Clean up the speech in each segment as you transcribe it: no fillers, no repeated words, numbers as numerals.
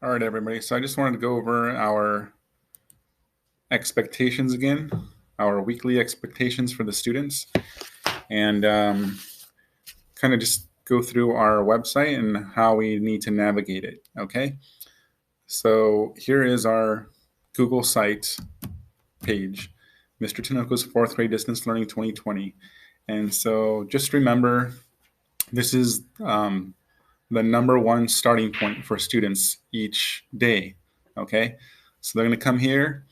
All right, everybody. So I just wanted to go over our expectations again, our weekly expectations for the students, and kind of just go through our website and how we need to navigate it. Okay. So here is our Google site page, Mr. Tinoco's fourth grade distance learning 2020. And so just remember, this is the number one starting point for students each day. Okay. So they're going to come here,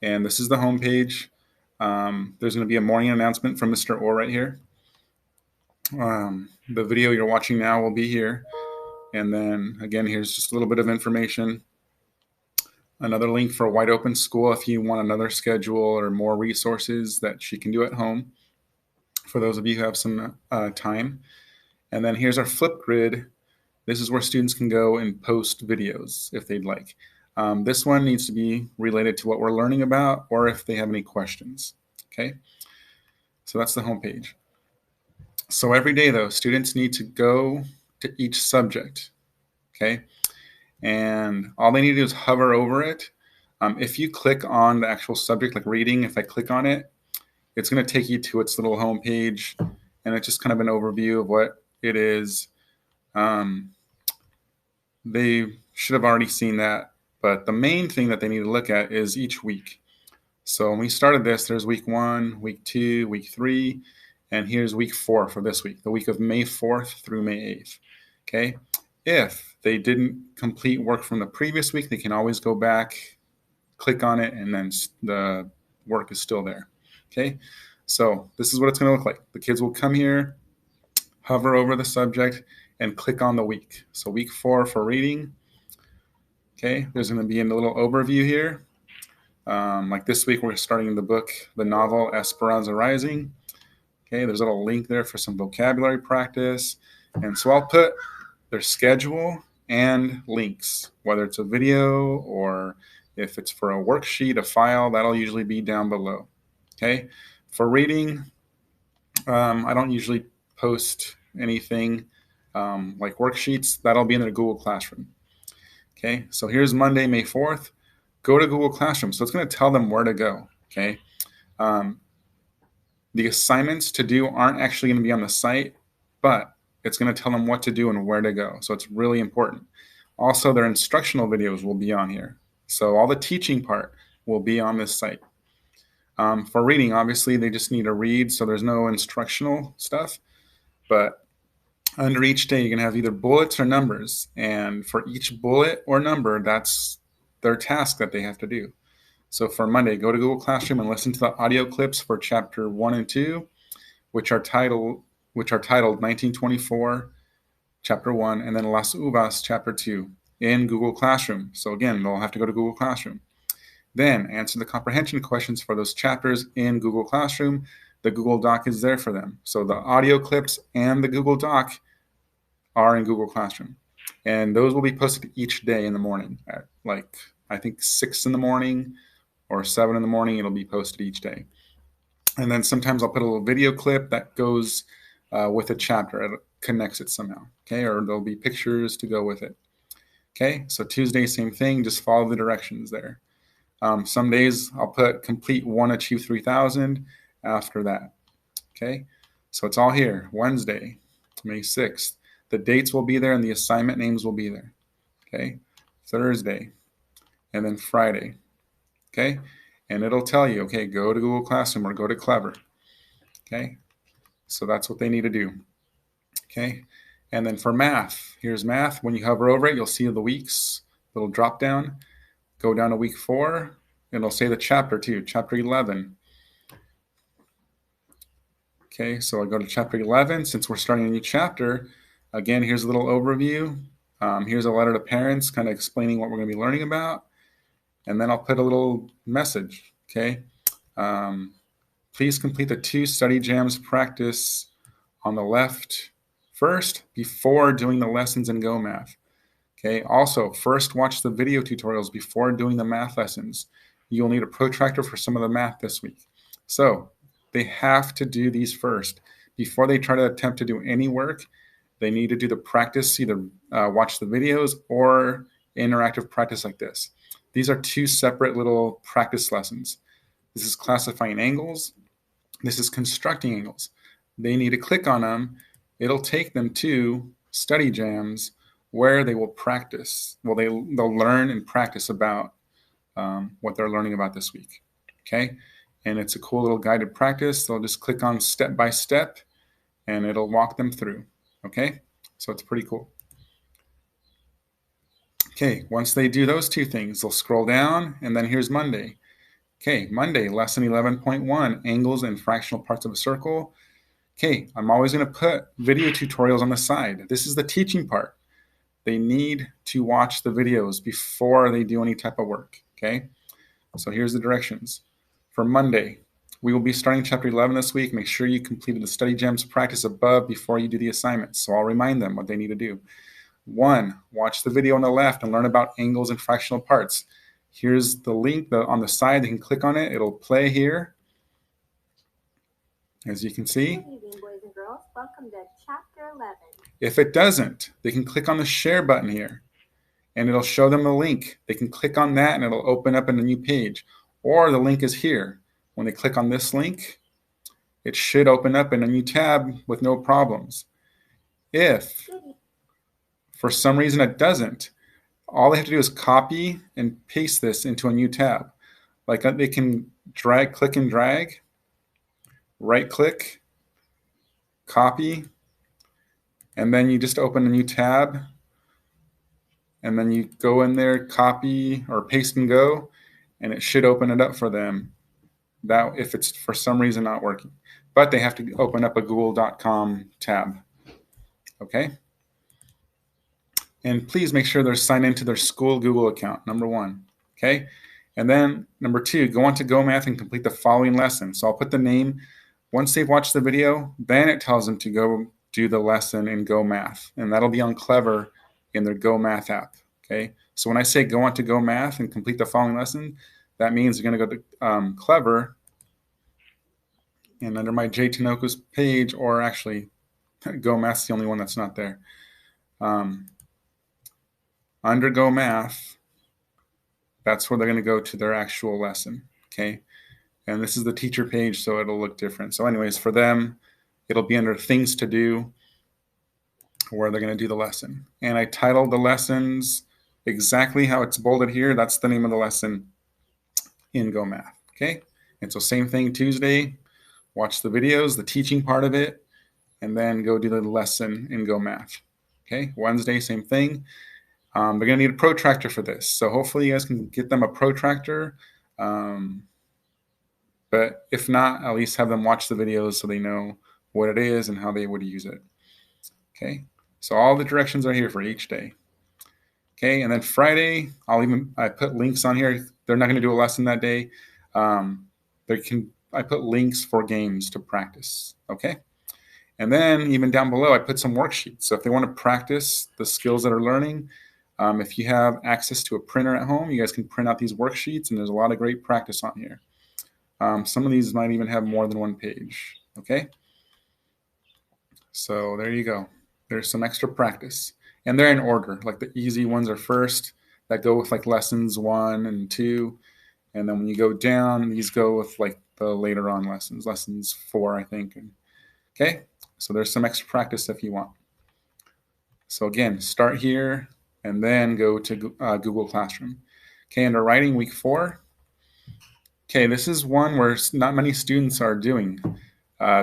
and this is the home page. There's going to be a morning announcement from Mr. Orr right here. The video you're watching now will be here. And then again, here's just a little bit of information. Another link for Wide Open School if you want another schedule or more resources that she can do at home for those of you who have some time. And then here's our Flipgrid. This is where students can go and post videos if they'd like. This one needs to be related to what we're learning about or if they have any questions. Okay, so that's the home page. So every day, though, students need to go to each subject. Okay, and all they need to do is hover over it. If you click on the actual subject, like reading, if I click on it, it's going to take you to its little home page, and it's just kind of an overview of what it is. They should have already seen that, but the main thing that they need to look at is each week. So when we started this, there's week 1, week 2, week 3, and here's week 4 for this week, the week of May 4th through May 8th. Okay, if they didn't complete work from the previous week, they can always go back, click on it, and then the work is still there. Okay, so this is what it's going to look like. The kids will come here, hover over the subject, and click on the week. So week 4 for reading. Okay, there's going to be a little overview here. Like this week, we're starting the book, the novel Esperanza Rising. Okay, there's a little link there for some vocabulary practice. And so I'll put their schedule and links, whether it's a video or if it's for a worksheet, a file, that'll usually be down below. Okay, for reading, I don't usually post anything like worksheets. That'll be in the Google Classroom. Okay, so here's Monday, May 4th. Go to Google Classroom. So it's going to tell them where to go. Okay, the assignments to do aren't actually going to be on the site, but it's going to tell them what to do and where to go. So it's really important. Also, their instructional videos will be on here. So all the teaching part will be on this site. For reading, obviously, they just need to read, so there's no instructional stuff. But under each day, you're going to have either bullets or numbers. And for each bullet or number, that's their task that they have to do. So for Monday, go to Google Classroom and listen to the audio clips for chapter 1 and 2, which are titled 1924, chapter 1, and then Las Uvas, chapter 2, in Google Classroom. So again, they'll have to go to Google Classroom. Then answer the comprehension questions for those chapters in Google Classroom. The Google Doc is there for them. So the audio clips and the Google Doc are in Google Classroom. And those will be posted each day in the morning at I think 6 in the morning or 7 in the morning. It'll be posted each day. And then sometimes I'll put a little video clip that goes with a chapter. It connects it somehow. Okay, or there'll be pictures to go with it. Okay, so Tuesday, same thing. Just follow the directions there. Some days I'll put complete 1 Achieve 3000 after that. Okay, so it's all here. Wednesday, May 6th. The dates will be there and the assignment names will be there. Okay, Thursday, and then Friday. Okay, and it'll tell you, okay, go to Google Classroom or go to Clever. Okay, so that's what they need to do. Okay, and then for math, here's math. When you hover over it, you'll see the weeks, little drop down. Go down to week 4, and it'll say the chapter too, chapter 11. Okay, so I go to chapter 11. Since we're starting a new chapter, again, here's a little overview. Here's a letter to parents kind of explaining what we're going to be learning about. And then I'll put a little message, okay? Please complete the 2 study jams practice on the left first before doing the lessons in Go Math. Okay, also, first watch the video tutorials before doing the math lessons. You'll need a protractor for some of the math this week. So they have to do these first. Before they try to attempt to do any work, they need to do the practice, either watch the videos or interactive practice like this. These are two separate little practice lessons. This is classifying angles. This is constructing angles. They need to click on them. It'll take them to study jams where they will practice. Well, they'll learn and practice about what they're learning about this week. Okay, and it's a cool little guided practice. They'll just click on step by step, and it'll walk them through. Okay, so it's pretty cool. Okay, once they do those two things, they'll scroll down, and then here's Monday. Okay, Monday, lesson 11.1, angles and fractional parts of a circle. Okay, I'm always going to put video tutorials on the side. This is the teaching part. They need to watch the videos before they do any type of work. Okay, so here's the directions. For Monday, we will be starting chapter 11 this week. Make sure you completed the study gems practice above before you do the assignments. So I'll remind them what they need to do. 1, watch the video on the left and learn about angles and fractional parts. Here's the link on the side. They can click on it. It'll play here. As you can see. Good evening, boys and girls. Welcome to chapter 11. If it doesn't, they can click on the share button here, and it'll show them the link. They can click on that, and it'll open up in a new page. Or the link is here. When they click on this link, it should open up in a new tab with no problems. If for some reason it doesn't, all they have to do is copy and paste this into a new tab. Like they can click and drag, right click, copy, and then you just open a new tab, and then you go in there, copy or paste and go, and it should open it up for them. That if it's for some reason not working, but they have to open up a google.com tab. Okay. And please make sure they're signed into their school Google account, number 1. Okay. And then number 2, go on to GoMath and complete the following lesson. So I'll put the name. Once they've watched the video, then it tells them to go do the lesson in GoMath. And that'll be on Clever in their GoMath app. Okay. So when I say go on to GoMath and complete the following lesson, that means you're going to go to Clever, and under my Jay Tinoco's page, or actually GoMath's the only one that's not there. Under GoMath, that's where they're going to go to their actual lesson. Okay. And this is the teacher page, so it'll look different. So anyways, for them, it'll be under things to do, where they're going to do the lesson. And I titled the lessons exactly how it's bolded here. That's the name of the lesson in GoMath. Okay. And so same thing Tuesday, watch the videos, the teaching part of it, and then go do the lesson in GoMath. Okay. Wednesday, same thing. They're going to need a protractor for this. So hopefully you guys can get them a protractor. But if not, at least have them watch the videos so they know what it is and how they would use it. Okay. So all the directions are here for each day. Okay. And then Friday, I put links on here. They're not going to do a lesson that day. I put links for games to practice. Okay. And then even down below, I put some worksheets. So if they want to practice the skills that are learning, if you have access to a printer at home, you guys can print out these worksheets, and there's a lot of great practice on here. Some of these might even have more than one page. Okay. So there you go. There's some extra practice, and they're in order. Like the easy ones are first, that go with like lessons 1 and 2. And then when you go down, these go with like the later on lessons 4, I think. Okay. So there's some extra practice if you want. So again, start here and then go to Google Classroom. Okay. Under writing, week 4. Okay. This is one where not many students are doing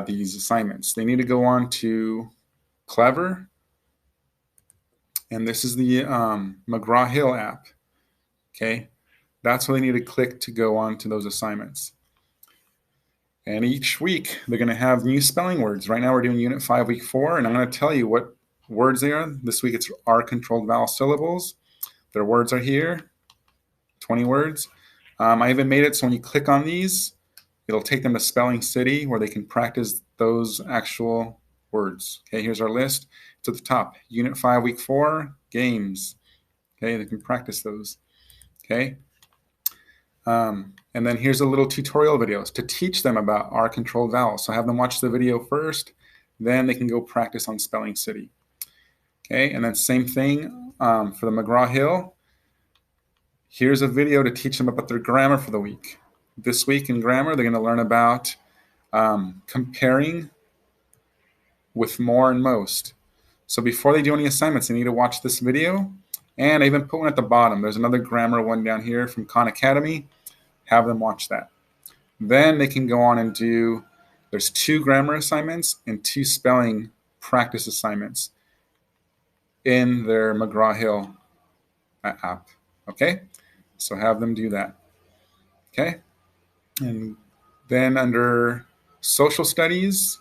these assignments. They need to go on to Clever. And this is the McGraw-Hill app. Okay. That's where they need to click to go on to those assignments. And each week, they're going to have new spelling words. Right now, we're doing Unit 5, Week 4, and I'm going to tell you what words they are. This week, it's R-controlled vowel syllables. Their words are here, 20 words. I even made it so when you click on these, it'll take them to Spelling City, where they can practice those actual words. Okay, here's our list. It's at the top. Unit 5, Week 4, games. Okay, they can practice those. Okay. And then here's a little tutorial videos to teach them about R-controlled vowels. So have them watch the video first, then they can go practice on Spelling City. Okay, and then same thing for the McGraw-Hill. Here's a video to teach them about their grammar for the week. This week in grammar, they're going to learn about comparing with more and most. So before they do any assignments, they need to watch this video. And I even put one at the bottom. There's another grammar one down here from Khan Academy. Have them watch that. Then they can go on and do, there's 2 grammar assignments and 2 spelling practice assignments in their McGraw-Hill app. Okay? So have them do that. Okay? And then under social studies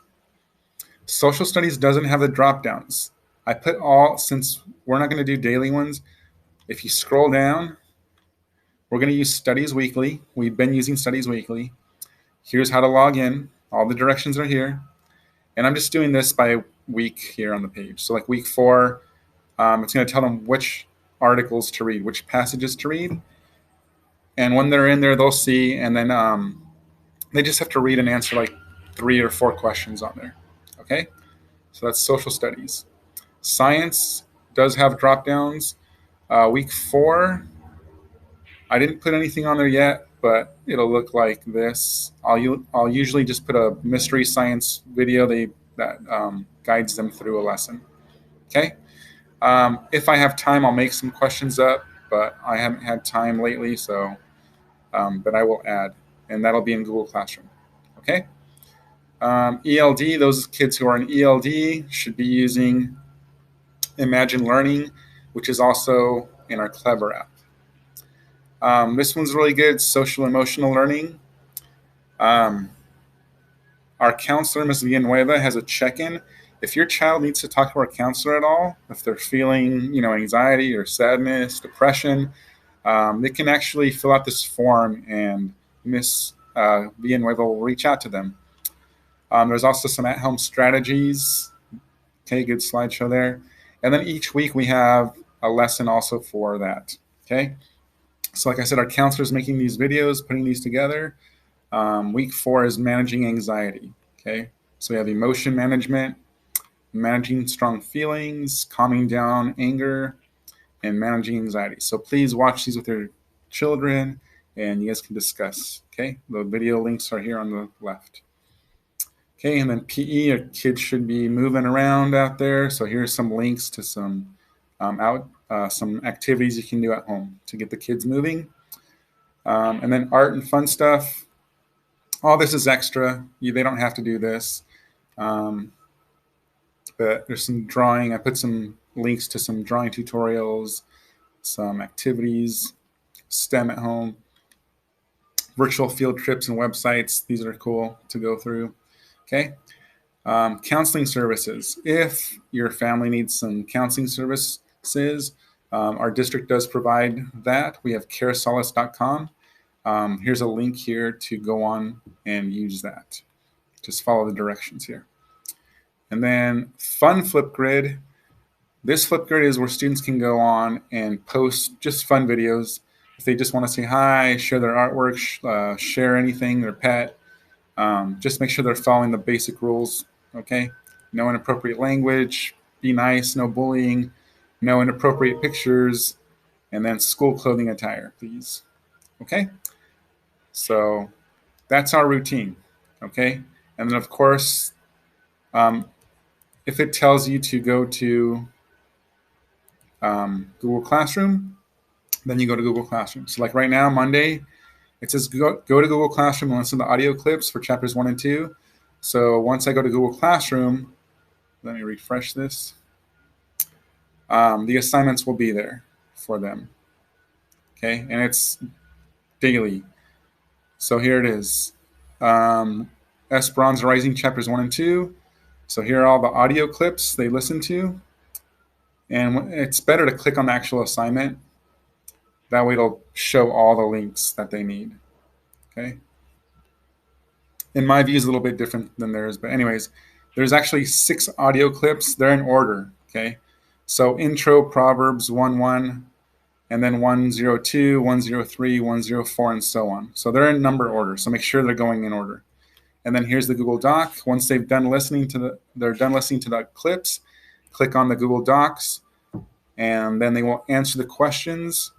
doesn't have the drop downs. I put all, since we're not going to do daily ones, if you scroll down, we're going to use Studies Weekly. We've been using Studies Weekly. Here's how to log in. All the directions are here. And I'm just doing this by week here on the page. So like week 4, it's going to tell them which articles to read, which passages to read. And when they're in there, they'll see, and then they just have to read and answer like 3 or 4 questions on there. Okay? So that's social studies. Science does have drop downs. Week 4, I didn't put anything on there yet, but it'll look like this. I'll usually just put a mystery science video that guides them through a lesson. Okay? If I have time, I'll make some questions up, but I haven't had time lately, so but I will add, and that'll be in Google Classroom. Okay? ELD, those kids who are in ELD should be using Imagine Learning, which is also in our Clever app. This one's really good, social emotional learning. Our counselor, Ms. Villanueva, has a check-in. If your child needs to talk to our counselor at all, if they're feeling, anxiety or sadness, depression, they can actually fill out this form, and Ms. Villanueva will reach out to them. There's also some at-home strategies. Okay, good slideshow there. And then each week we have a lesson also for that. Okay, so like I said, our counselor is making these videos, putting these together. Week 4 is managing anxiety. Okay, so we have emotion management, managing strong feelings, calming down anger, and managing anxiety. So please watch these with your children, and you guys can discuss. Okay, the video links are here on the left. Okay, and then PE, your kids should be moving around out there. So here's some links to some some activities you can do at home to get the kids moving. And then art and fun stuff. All this is extra. They don't have to do this. But there's some drawing. I put some links to some drawing tutorials, some activities, STEM at home, virtual field trips and websites. These are cool to go through. Okay. Counseling services. If your family needs some counseling services, our district does provide that. We have caresolace.com. Here's a link here to go on and use that. Just follow the directions here. And then Fun Flipgrid. This Flipgrid is where students can go on and post just fun videos. If they just want to say hi, share their artwork, share anything, their pet, just make sure they're following the basic rules, okay? No inappropriate language, be nice, no bullying, no inappropriate pictures, and then school clothing attire, please, okay? So that's our routine, okay? And then, of course, if it tells you to go to Google Classroom, then you go to Google Classroom. So like right now, Monday, it says go to Google Classroom and listen to audio clips for chapters 1 and 2. So once I go to Google Classroom, let me refresh this. The assignments will be there for them. Okay, and it's daily. So here it is. Esperanza Rising chapters 1 and 2. So here are all the audio clips they listen to. And it's better to click on the actual assignment. That way it'll show all the links that they need. Okay. In my view, is a little bit different than theirs, but anyways, there's actually 6 audio clips. They're in order. Okay. So intro, Proverbs 1:1, and then 1:02, 1:03, 1:04, and so on. So they're in number order. So make sure they're going in order. And then here's the Google Doc. Once they're done listening to the clips, click on the Google Docs, and then they will answer the questions.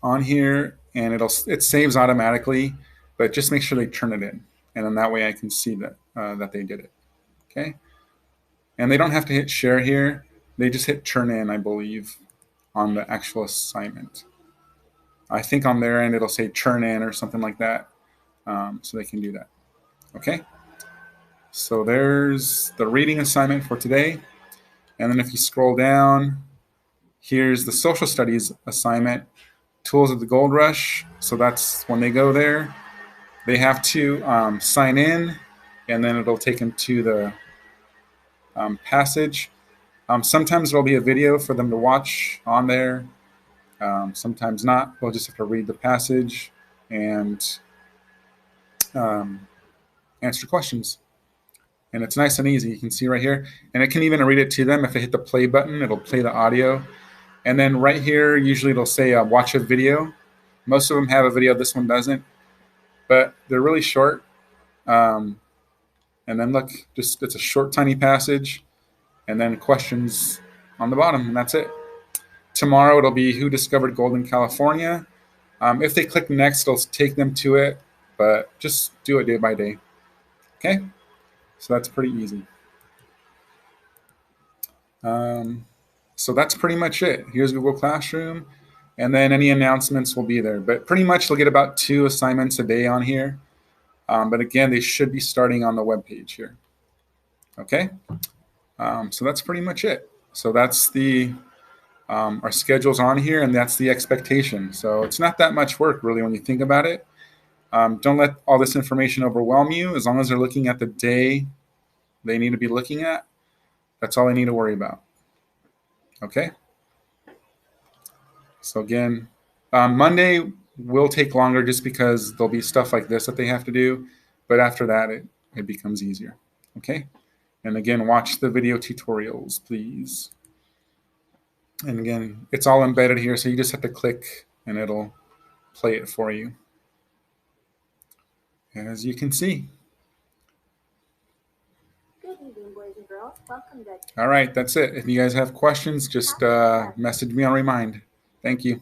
on here, and it saves automatically, but just make sure they turn it in, and then that way I can see that that they did it. Okay, and they don't have to hit share here. They just hit turn in, I believe, on the actual assignment. I think on their end it'll say turn in or something like that, so they can do that. Okay, so there's the reading assignment for today, and then if you scroll down, here's the social studies assignment, Tools of the Gold Rush. So that's when they go there, they have to sign in, and then it'll take them to the passage. Sometimes there'll be a video for them to watch on there. Sometimes not. They'll just have to read the passage and answer questions. And it's nice and easy. You can see right here. And it can even read it to them. If they hit the play button, it'll play the audio. And then right here, usually it'll say watch a video. Most of them have a video. This one doesn't. But they're really short. And then look, just it's a short, tiny passage. And then questions on the bottom. And that's it. Tomorrow it'll be who discovered gold in California. If they click next, it'll take them to it. But just do it day by day. Okay? So that's pretty easy. So that's pretty much it. Here's Google Classroom. And then any announcements will be there. But pretty much they'll get about 2 assignments a day on here. But again, they should be starting on the web page here. Okay? So that's pretty much it. So that's the our schedule's on here, and that's the expectation. So it's not that much work, really, when you think about it. Don't let all this information overwhelm you. As long as they're looking at the day they need to be looking at, that's all they need to worry about. Okay? So again, Monday will take longer just because there'll be stuff like this that they have to do. But after that, it becomes easier. Okay? And again, watch the video tutorials, please. And again, it's all embedded here, so you just have to click and it'll play it for you, as you can see. Good evening, boys and girls. Welcome to All right, that's it. If you guys have questions, just message me on Remind. Thank you.